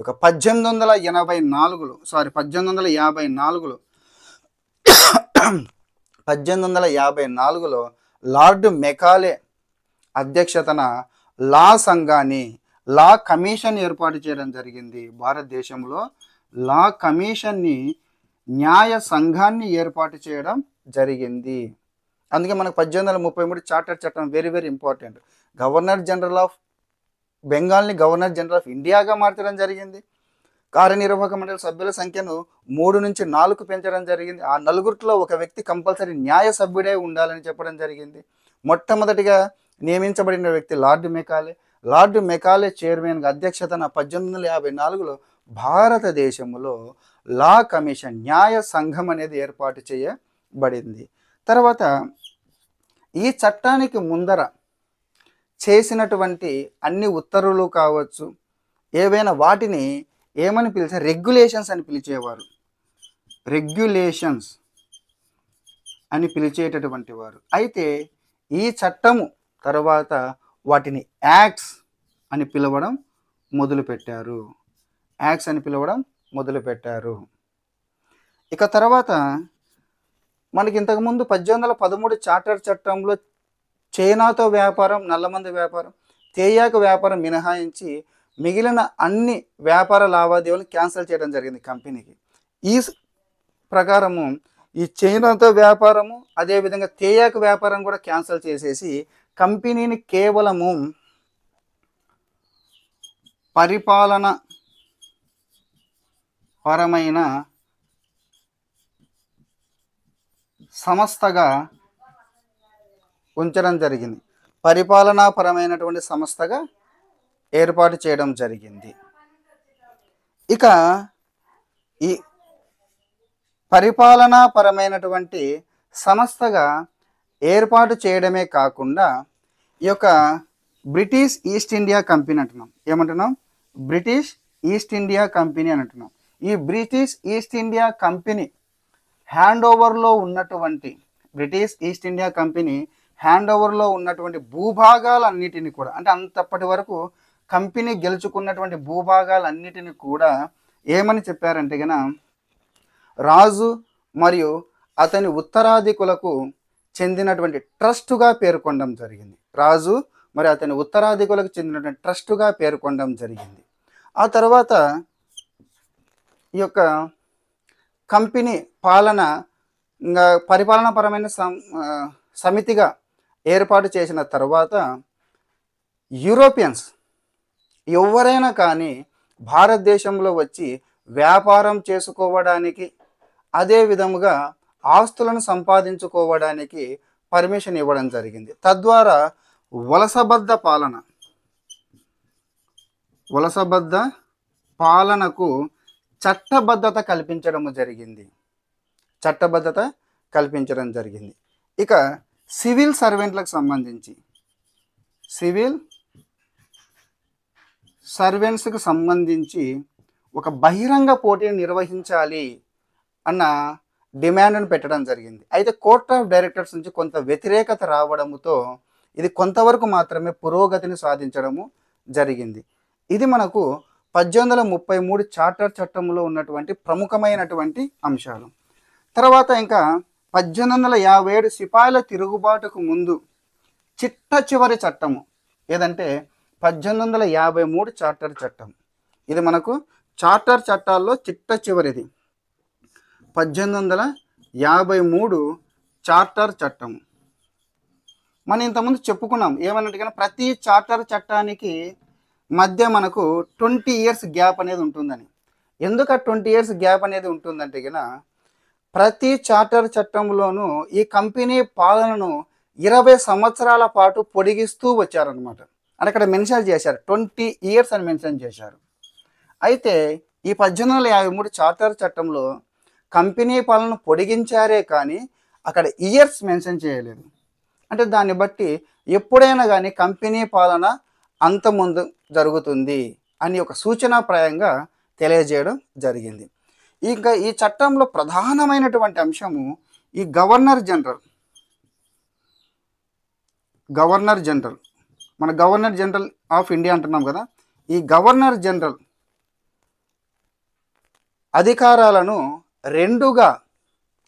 ఒక 1854లో లార్డ్ మెకాలే అధ్యక్షతన లా సంఘాన్ని, లా కమిషన్ ఏర్పాటు చేయడం జరిగింది. భారతదేశంలో లా కమిషన్ని, న్యాయ సంఘాన్ని ఏర్పాటు చేయడం జరిగింది. అందుకే మనకు 1833 చార్టర్ చట్టం very very important. Governor general of బెంగాల్ని గవర్నర్ జనరల్ ఆఫ్ ఇండియాగా మార్చడం జరిగింది. కార్యనిర్వాహక మండలి సభ్యుల సంఖ్యను 3 నుంచి 4కు పెంచడం జరిగింది. ఆ 4లో ఒక వ్యక్తి కంపల్సరీ న్యాయ సభ్యుడే ఉండాలని చెప్పడం జరిగింది. మొట్టమొదటిగా నియమించబడిన వ్యక్తి లార్డ్ మెకాలే చైర్మన్గా అధ్యక్షతన 1854లో భారతదేశంలో లా కమిషన్, న్యాయ సంఘం అనేది ఏర్పాటు చేయబడింది. తర్వాత ఈ చట్టానికి ముందర చేసినటువంటి అన్ని ఉత్తర్వులు కావచ్చు, ఏవైనా వాటిని ఏమని పిలిచారు? రెగ్యులేషన్స్ అని పిలిచేవారు. రెగ్యులేషన్స్ అని పిలిచేటటువంటి వారు. అయితే ఈ చట్టము తర్వాత వాటిని యాక్ట్స్ అని పిలవడం మొదలుపెట్టారు. ఇక తర్వాత మనకి ఇంతకుముందు 1813 చార్టర్ చట్టంలో చైనాతో వ్యాపారం, నల్లమందు వ్యాపారం, తేయాకు వ్యాపారం మినహాయించి మిగిలిన అన్ని వ్యాపార లావాదేవీలను క్యాన్సిల్ చేయడం జరిగింది కంపెనీకి. ఈ ప్రకారము ఈ చైనాతో వ్యాపారము అదేవిధంగా తేయాకు వ్యాపారం కూడా క్యాన్సిల్ చేసేసి కంపెనీని కేవలము పరిపాలన పరమైన సంస్థగా ఉంచడం జరిగింది. పరిపాలనాపరమైనటువంటి సంస్థగా ఏర్పాటు చేయడం జరిగింది. ఇక ఈ పరిపాలనాపరమైనటువంటి సంస్థగా ఏర్పాటు చేయడమే కాకుండా ఈ యొక్క బ్రిటిష్ ఈస్ట్ ఇండియా కంపెనీ అంటున్నాం. ఏమంటున్నాం? బ్రిటిష్ ఈస్ట్ ఇండియా కంపెనీ అని అంటున్నాం. ఈ British east India company hand ఓవర్లో ఉన్నటువంటి British east India company hand ఓవర్లో ఉన్నటువంటి భూభాగాలన్నిటిని కూడా, అంటే అంతప్పటి వరకు కంపెనీ గెలుచుకున్నటువంటి భూభాగాలన్నిటిని కూడా ఏమని చెప్పారంటే గన రాజు మరియు అతని ఉత్తరాధికులకు చెందినటువంటి ట్రస్టుగా పేర్కొనడం జరిగింది. రాజు మరి అతని ఉత్తరాధికులకు చెందినటువంటి ట్రస్టుగా పేర్కొనడం జరిగింది. ఆ తర్వాత ఈ యొక్క కంపెనీ పాలన పరిపాలనాపరమైన సమితిగా ఏర్పాటు చేసిన తర్వాత యూరోపియన్స్ ఎవరైనా కానీ భారతదేశంలో వచ్చి వ్యాపారం చేసుకోవడానికి, అదే విధముగా ఆస్తులను సంపాదించుకోవడానికి పర్మిషన్ ఇవ్వడం జరిగింది. తద్వారా వలసబద్ధ పాలనకు చట్టబద్ధత కల్పించడం జరిగింది. ఇక సివిల్ సర్వెంట్లకు సంబంధించి ఒక బహిరంగ పోటీని నిర్వహించాలి అన్న డిమాండ్ను పెట్టడం జరిగింది. అయితే కోర్ట్ ఆఫ్ డైరెక్టర్స్ నుంచి కొంత వ్యతిరేకత రావడంతో ఇది కొంతవరకు మాత్రమే పురోగతిని సాధించడము జరిగింది. ఇది మనకు 1833 చార్టర్ చట్టంలో ఉన్నటువంటి ప్రముఖమైనటువంటి అంశాలు. తర్వాత ఇంకా 1857 సిపాయిల తిరుగుబాటుకు ముందు చిట్ట చివరి చట్టము ఏదంటే 1853 చార్టర్ చట్టం. ఇది మనకు చార్టర్ చట్టాల్లో చిట్ట చివరిది 1853 చార్టర్ చట్టము. మనం ఇంతకుముందు చెప్పుకున్నాం ఏమన్నట్టు కానీ ప్రతి చార్టర్ చట్టానికి మధ్య మనకు 20 years గ్యాప్ అనేది ఉంటుందని. ఎందుకు 20 years గ్యాప్ అనేది ఉంటుందంటే కనుక ప్రతి చార్టర్ చట్టంలోనూ ఈ కంపెనీ పాలనను 20 సంవత్సరాల పాటు పొడిగిస్తూ వచ్చారనమాట. అని అక్కడ మెన్షన్ చేశారు, 20 years అని మెన్షన్ చేశారు. అయితే ఈ 1853 చార్టర్ చట్టంలో కంపెనీ పాలన పొడిగించారే కానీ అక్కడ ఇయర్స్ మెన్షన్ చేయలేదు. అంటే దాన్ని బట్టి ఎప్పుడైనా కానీ కంపెనీ పాలన అంతముందు జరుగుతుంది అని ఒక సూచనాప్రాయంగా తెలియజేయడం జరిగింది. ఇంకా ఈ చట్టంలో ప్రధానమైనటువంటి అంశము ఈ గవర్నర్ జనరల్ మన గవర్నర్ జనరల్ ఆఫ్ ఇండియా అంటున్నాం కదా, ఈ గవర్నర్ జనరల్ అధికారాలను రెండుగా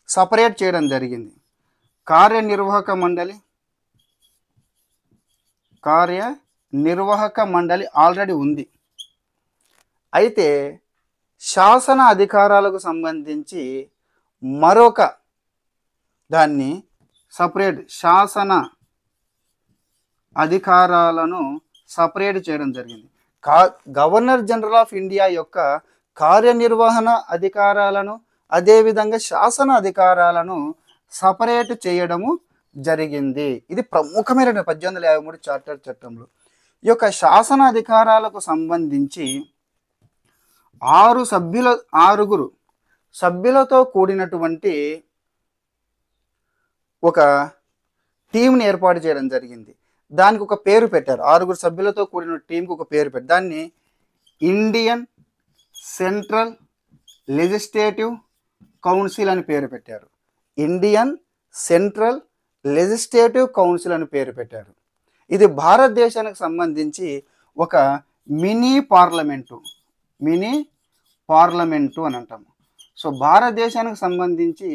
సపరేట్ చేయడం జరిగింది. కార్యనిర్వాహక మండలి ఆల్రెడీ ఉంది. అయితే శాసన అధికారాలకు సంబంధించి మరొక దాన్ని సపరేట్ శాసన అధికారాలను సపరేట్ చేయడం జరిగింది. గవర్నర్ జనరల్ ఆఫ్ ఇండియా యొక్క కార్యనిర్వహణ అధికారాలను అదేవిధంగా శాసన అధికారాలను సపరేట్ చేయడము జరిగింది. ఇది ప్రముఖమైన 1853 చార్టర్ చట్టంలో. ఈ యొక్క శాసన అధికారాలకు సంబంధించి 6 సభ్యులతో కూడినటువంటి ఒక టీంని ఏర్పాటు చేయడం జరిగింది. దానికి ఒక పేరు పెట్టారు. 6 సభ్యులతో కూడిన టీంకి ఒక పేరు పెట్టారు. దాన్ని ఇండియన్ సెంట్రల్ లెజిస్లేటివ్ కౌన్సిల్ అని పేరు పెట్టారు. ఇండియన్ సెంట్రల్ లెజిస్లేటివ్ కౌన్సిల్ అని పేరు పెట్టారు. ఇది భారతదేశానికి సంబంధించి ఒక మినీ పార్లమెంటు అని అంటాము. సో భారతదేశానికి సంబంధించి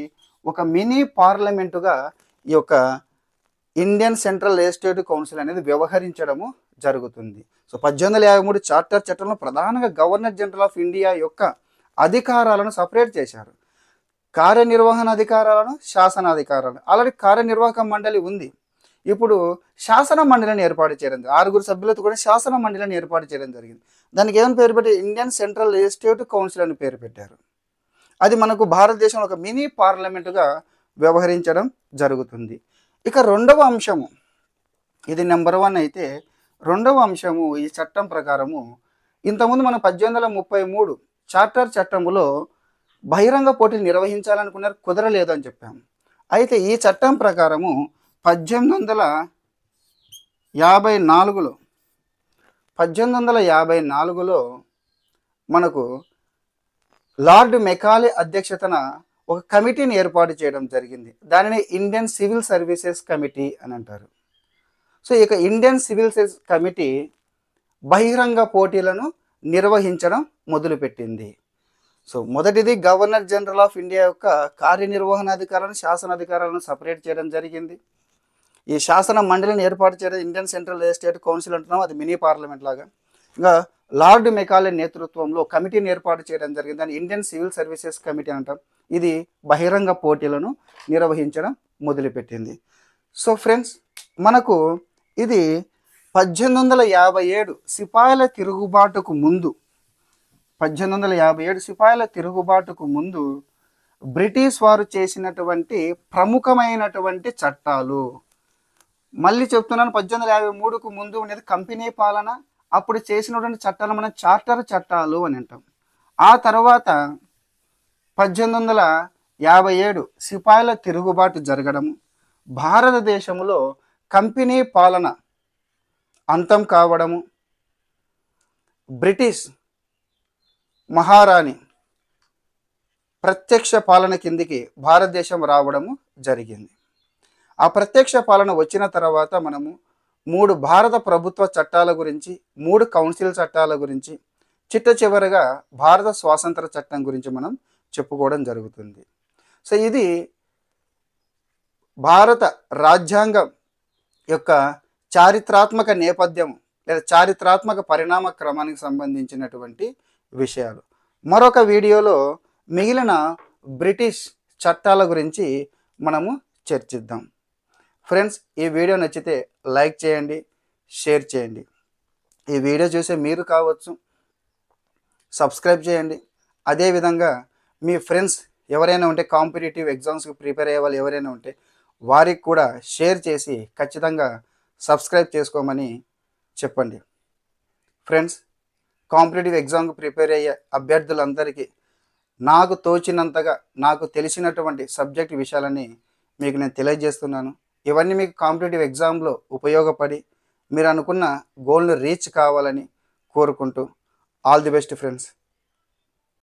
ఒక మినీ పార్లమెంటుగా ఈ యొక్క ఇండియన్ సెంట్రల్ లెజిస్లేటివ్ కౌన్సిల్ అనేది వ్యవహరించడము జరుగుతుంది. సో 1853 చార్టర్ చట్టంలో ప్రధానంగా గవర్నర్ జనరల్ ఆఫ్ ఇండియా యొక్క అధికారాలను సపరేట్ చేశారు. కార్యనిర్వహణ అధికారాలను, శాసన అధికారాలను. ఆల్రెడీ కార్యనిర్వాహక మండలి ఉంది. ఇప్పుడు శాసన మండలిని ఏర్పాటు చేయడం, 6 సభ్యులతో కూడా శాసన మండలిని ఏర్పాటు చేయడం జరిగింది. దానికి ఏమని పేరు పెట్టి ఇండియన్ సెంట్రల్ లెజిస్లేటివ్ కౌన్సిల్ అని పేరు పెట్టారు. అది మనకు భారతదేశంలో ఒక మినీ పార్లమెంటుగా వ్యవహరించడం జరుగుతుంది. ఇక రెండవ అంశము, ఇది నెంబర్ 1 అయితే, రెండవ అంశము ఈ చట్టం ప్రకారము ఇంతకుముందు మనం 1833 చార్టర్ చట్టములో బహిరంగ పోటీలు నిర్వహించాలనుకున్నారు, కుదరలేదు అని చెప్పాము. అయితే ఈ చట్టం ప్రకారము 1854లో మనకు లార్డ్ మెకాలే అధ్యక్షతన ఒక కమిటీని ఏర్పాటు చేయడం జరిగింది. దానిని ఇండియన్ సివిల్ సర్వీసెస్ కమిటీ అని అంటారు. సో ఇక ఇండియన్ సివిల్ సర్వీసెస్ కమిటీ బహిరంగ పోటీలను నిర్వహించడం మొదలుపెట్టింది. సో మొదటిది గవర్నర్ జనరల్ ఆఫ్ ఇండియా యొక్క కార్యనిర్వహణాధికారాలను, శాసనాధికారాలను సపరేట్ చేయడం జరిగింది. ఈ శాసన మండలిని ఏర్పాటు చేయడం ఇండియన్ సెంట్రల్ లెజిస్లేటివ్ కౌన్సిల్ అంటున్నాం, అది మినీ పార్లమెంట్ లాగా. ఇంకా లార్డ్ మెకాలే నేతృత్వంలో కమిటీని ఏర్పాటు చేయడం జరిగింది, దాన్ని ఇండియన్ సివిల్ సర్వీసెస్ కమిటీ అంటాం. ఇది బహిరంగ పోటీలను నిర్వహించడం మొదలుపెట్టింది. సో ఫ్రెండ్స్, మనకు ఇది 1857 సిపాయిల తిరుగుబాటుకు ముందు 1857 సిపాయిల తిరుగుబాటుకు ముందు బ్రిటిష్ వారు చేసినటువంటి ప్రముఖమైనటువంటి చట్టాలు. మళ్ళీ చెప్తున్నాను, 1853కు ముందు ఉండేది కంపెనీ పాలన. అప్పుడు చేసినటువంటి చట్టాలు మనం చార్టర్ చట్టాలు అని అంటాం. ఆ తర్వాత 1857 సిపాయిల తిరుగుబాటు జరగడము, భారతదేశంలో కంపెనీ పాలన అంతం కావడము, బ్రిటిష్ మహారాణి ప్రత్యక్ష పాలన కిందికి భారతదేశం రావడము జరిగింది. ఆ ప్రత్యక్ష పాలన వచ్చిన తర్వాత మనము 3 భారత ప్రభుత్వ చట్టాల గురించి, 3 కౌన్సిల్ చట్టాల గురించి, చిట్ట చివరగా భారత స్వాతంత్ర చట్టం గురించి మనం చెప్పుకోవడం జరుగుతుంది. సో ఇది భారత రాజ్యాంగం యొక్క చారిత్రాత్మక నేపథ్యం లేదా చారిత్రాత్మక పరిణామ క్రమానికి సంబంధించినటువంటి విషయాలు. మరొక వీడియోలో మిగిలిన బ్రిటిష్ చట్టాల గురించి మనము చర్చిద్దాం. ఫ్రెండ్స్, ఈ వీడియో నచ్చితే లైక్ చేయండి, షేర్ చేయండి. ఈ వీడియో చూసే మీరు కావచ్చు సబ్స్క్రైబ్ చేయండి. అదేవిధంగా మీ ఫ్రెండ్స్ ఎవరైనా ఉంటే, కాంపిటేటివ్ ఎగ్జామ్స్కి ప్రిపేర్ అయ్యే వాళ్ళు ఎవరైనా ఉంటే వారికి కూడా షేర్ చేసి ఖచ్చితంగా సబ్స్క్రైబ్ చేసుకోమని చెప్పండి. ఫ్రెండ్స్, కాంపిటేటివ్ ఎగ్జామ్కి ప్రిపేర్ అయ్యే అభ్యర్థులందరికీ నాకు తోచినంతగా, నాకు తెలిసినటువంటి సబ్జెక్ట్ విషయాలని మీకు నేను తెలియజేస్తున్నాను. ఇవన్నీ మీకు కాంపిటేటివ్ ఎగ్జామ్లో ఉపయోగపడి మీరు అనుకున్న గోల్ని రీచ్ కావాలని కోరుకుంటూ ఆల్ ది బెస్ట్ ఫ్రెండ్స్.